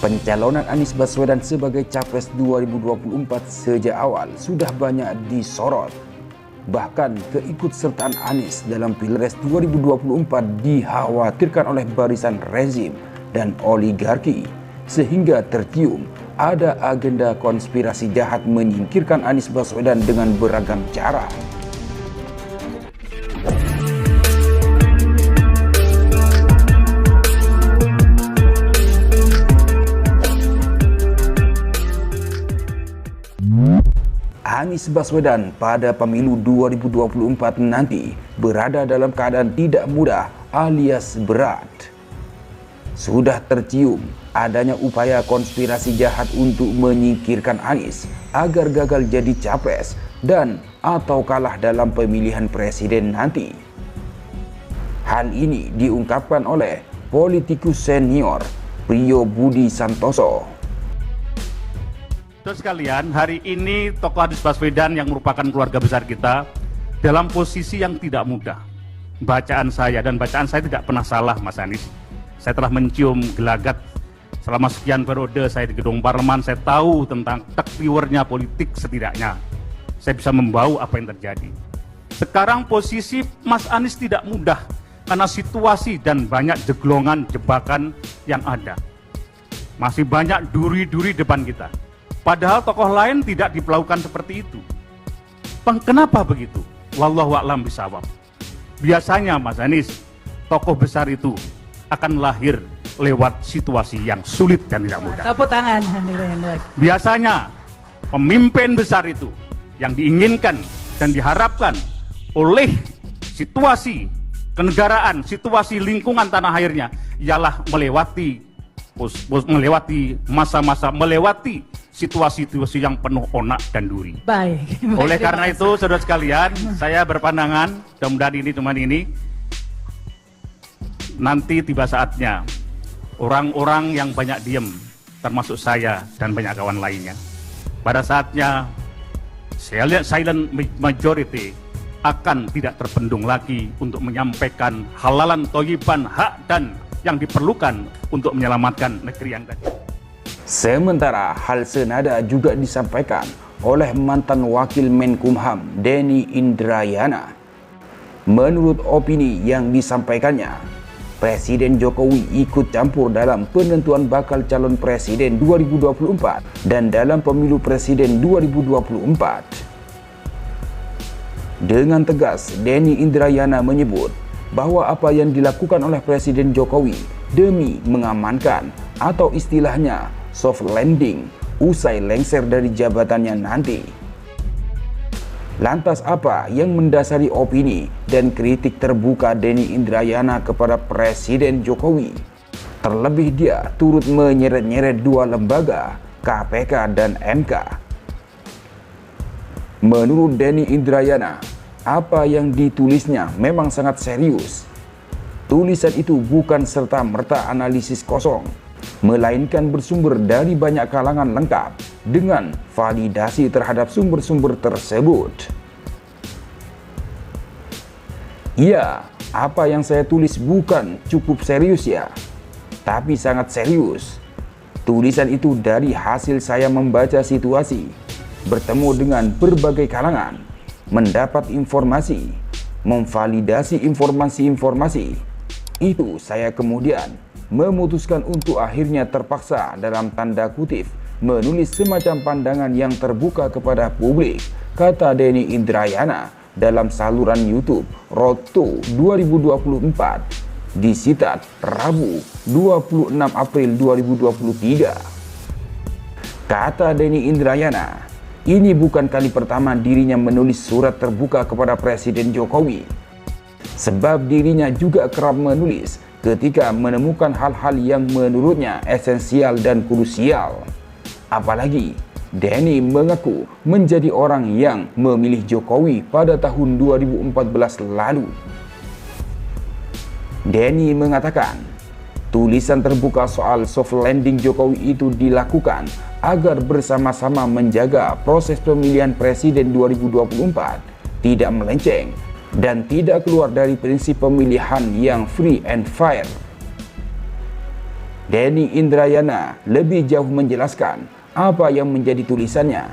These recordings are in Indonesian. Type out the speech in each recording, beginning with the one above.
Pencalonan Anies Baswedan sebagai Capres 2024 sejak awal sudah banyak disorot. Bahkan keikutsertaan Anies dalam Pilpres 2024 dikhawatirkan oleh barisan rezim dan oligarki, sehingga tercium ada agenda konspirasi jahat menyingkirkan Anies Baswedan dengan beragam cara. Anies Baswedan pada pemilu 2024 nanti berada dalam keadaan tidak mudah alias berat. Sudah tercium adanya upaya konspirasi jahat untuk menyingkirkan Anies agar gagal jadi capres dan atau kalah dalam pemilihan presiden nanti. Hal ini diungkapkan oleh politikus senior Priyo Budi Santoso. Saudara sekalian, hari ini tokoh Anies Baswedan yang merupakan keluarga besar kita dalam posisi yang tidak mudah. Bacaan saya tidak pernah salah, Mas Anies. Saya telah mencium gelagat selama sekian periode saya di gedung parlemen. Saya tahu tentang taktiwernya politik setidaknya. Saya bisa membau apa yang terjadi. Sekarang posisi Mas Anies tidak mudah karena situasi dan banyak jeglongan jebakan yang ada. Masih banyak duri-duri depan kita. Padahal tokoh lain tidak diperlakukan seperti itu. Kenapa begitu? Wallahu a'lam bishawab. Biasanya Mas Anies, tokoh besar itu akan lahir lewat situasi yang sulit dan tidak mudah. Tepuk tangan. Biasanya pemimpin besar itu yang diinginkan dan diharapkan oleh situasi kenegaraan, situasi lingkungan tanah airnya ialah melewati masa-masa, melewati situasi-situasi yang penuh onak dan duri. Baik. Oleh karena itu, saudara sekalian, saya berpandangan, mudah-mudahan ini cuma ini, nanti tiba saatnya orang-orang yang banyak diem, termasuk saya dan banyak kawan lainnya, pada saatnya silent majority akan tidak terbendung lagi untuk menyampaikan halalan toyiban hak dan yang diperlukan untuk menyelamatkan negeri yang tadi. Sementara hal senada juga disampaikan oleh mantan Wakil Menkumham Denny Indrayana. Menurut opini yang disampaikannya, Presiden Jokowi ikut campur dalam penentuan bakal calon presiden 2024 dan dalam pemilu presiden 2024. Dengan tegas, Denny Indrayana menyebut bahwa apa yang dilakukan oleh Presiden Jokowi demi mengamankan atau istilahnya soft landing usai lengser dari jabatannya nanti. Lantas apa yang mendasari opini dan kritik terbuka Denny Indrayana kepada Presiden Jokowi? Terlebih dia turut menyeret-nyeret dua lembaga, KPK dan MK. Menurut Denny Indrayana, apa yang ditulisnya memang sangat serius. Tulisan itu bukan serta-merta analisis kosong, melainkan bersumber dari banyak kalangan lengkap dengan validasi terhadap sumber-sumber tersebut. Ya, apa yang saya tulis bukan cukup serius ya, tapi sangat serius. Tulisan itu dari hasil saya membaca situasi, bertemu dengan berbagai kalangan, mendapat informasi, memvalidasi informasi-informasi. Itu saya kemudian memutuskan untuk akhirnya terpaksa dalam tanda kutip menulis semacam pandangan yang terbuka kepada publik, kata Denny Indrayana dalam saluran YouTube Road to 2024 disitat Rabu 26 April 2023. Kata Denny Indrayana, ini bukan kali pertama dirinya menulis surat terbuka kepada Presiden Jokowi. Sebab dirinya juga kerap menulis ketika menemukan hal-hal yang menurutnya esensial dan krusial. Apalagi Denny mengaku menjadi orang yang memilih Jokowi pada tahun 2014 lalu. Denny mengatakan, tulisan terbuka soal soft landing Jokowi itu dilakukan agar bersama-sama menjaga proses pemilihan presiden 2024 tidak melenceng dan tidak keluar dari prinsip pemilihan yang free and fair. Denny Indrayana lebih jauh menjelaskan apa yang menjadi tulisannya.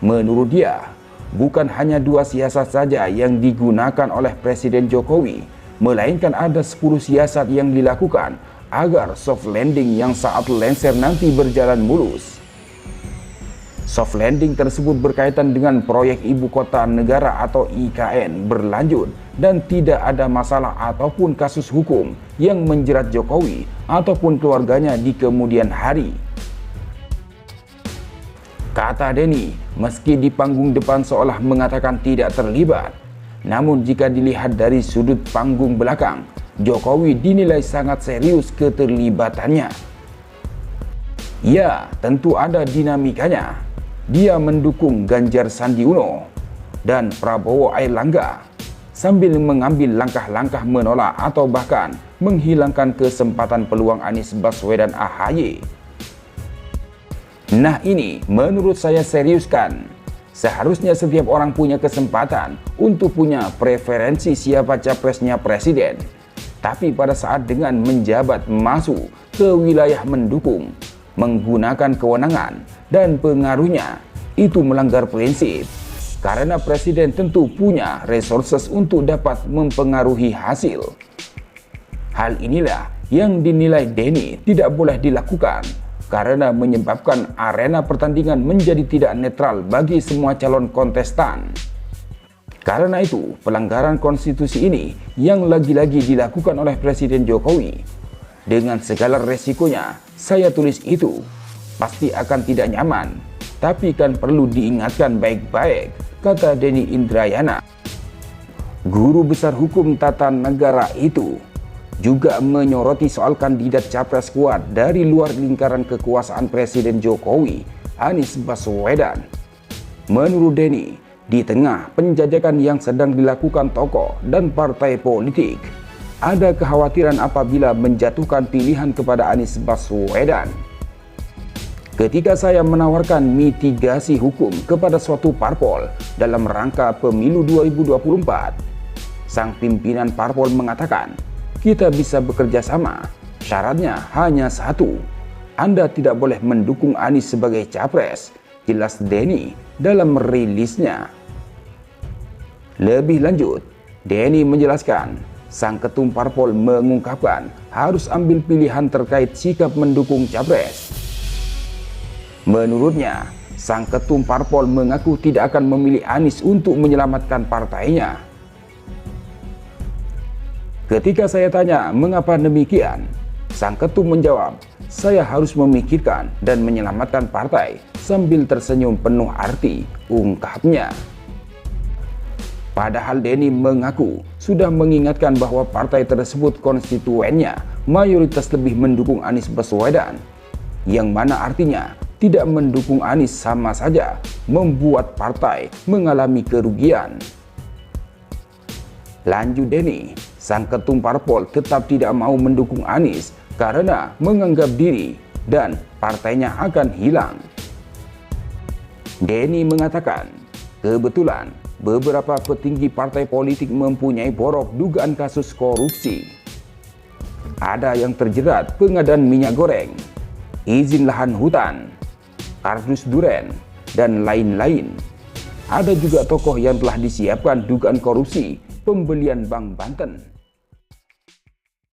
Menurut dia, bukan hanya 2 siasat saja yang digunakan oleh Presiden Jokowi, melainkan ada 10 siasat yang dilakukan agar soft landing yang saat lengser nanti berjalan mulus. Soft landing tersebut berkaitan dengan proyek Ibu Kota Negara atau IKN berlanjut dan tidak ada masalah ataupun kasus hukum yang menjerat Jokowi ataupun keluarganya di kemudian hari. Kata Denny, meski di panggung depan seolah mengatakan tidak terlibat, namun jika dilihat dari sudut panggung belakang, Jokowi dinilai sangat serius keterlibatannya. Ya, tentu ada dinamikanya. Dia mendukung Ganjar Sandi Uno dan Prabowo Airlangga sambil mengambil langkah-langkah menolak atau bahkan menghilangkan kesempatan peluang Anies Baswedan AHY. Nah, ini menurut saya serius kan? Seharusnya setiap orang punya kesempatan untuk punya preferensi siapa capresnya presiden. Tapi pada saat dengan menjabat masuk ke wilayah mendukung, menggunakan kewenangan dan pengaruhnya, itu melanggar prinsip. Karena presiden tentu punya resources untuk dapat mempengaruhi hasil. Hal inilah yang dinilai Denny tidak boleh dilakukan karena menyebabkan arena pertandingan menjadi tidak netral bagi semua calon kontestan. Karena itu, pelanggaran konstitusi ini yang lagi-lagi dilakukan oleh Presiden Jokowi. Dengan segala resikonya, saya tulis itu. Pasti akan tidak nyaman, tapi kan perlu diingatkan baik-baik, kata Denny Indrayana. Guru besar hukum tata negara itu juga menyoroti soal kandidat capres kuat dari luar lingkaran kekuasaan Presiden Jokowi, Anies Baswedan. Menurut Denny, di tengah penjajakan yang sedang dilakukan tokoh dan partai politik, ada kekhawatiran apabila menjatuhkan pilihan kepada Anies Baswedan. Ketika saya menawarkan mitigasi hukum kepada suatu parpol dalam rangka pemilu 2024, sang pimpinan parpol mengatakan, kita bisa bekerja sama, syaratnya hanya satu, Anda tidak boleh mendukung Anies sebagai capres, jelas Denny dalam rilisnya. Lebih lanjut, Denny menjelaskan, sang ketum parpol mengungkapkan harus ambil pilihan terkait sikap mendukung capres. Menurutnya, sang ketum parpol mengaku tidak akan memilih Anies untuk menyelamatkan partainya. Ketika saya tanya mengapa demikian, sang ketum menjawab, saya harus memikirkan dan menyelamatkan partai sambil tersenyum penuh arti, ungkapnya. Padahal Denny mengaku sudah mengingatkan bahwa partai tersebut konstituennya mayoritas lebih mendukung Anies Baswedan, yang mana artinya tidak mendukung Anies sama saja membuat partai mengalami kerugian. Lanjut Denny, sang ketum parpol tetap tidak mau mendukung Anies karena menganggap diri dan partainya akan hilang. Denny mengatakan, kebetulan beberapa petinggi partai politik mempunyai borok dugaan kasus korupsi. Ada yang terjerat pengadaan minyak goreng, izin lahan hutan, kardus duren, dan lain-lain. Ada juga tokoh yang telah disiapkan dugaan korupsi pembelian Bank Banten.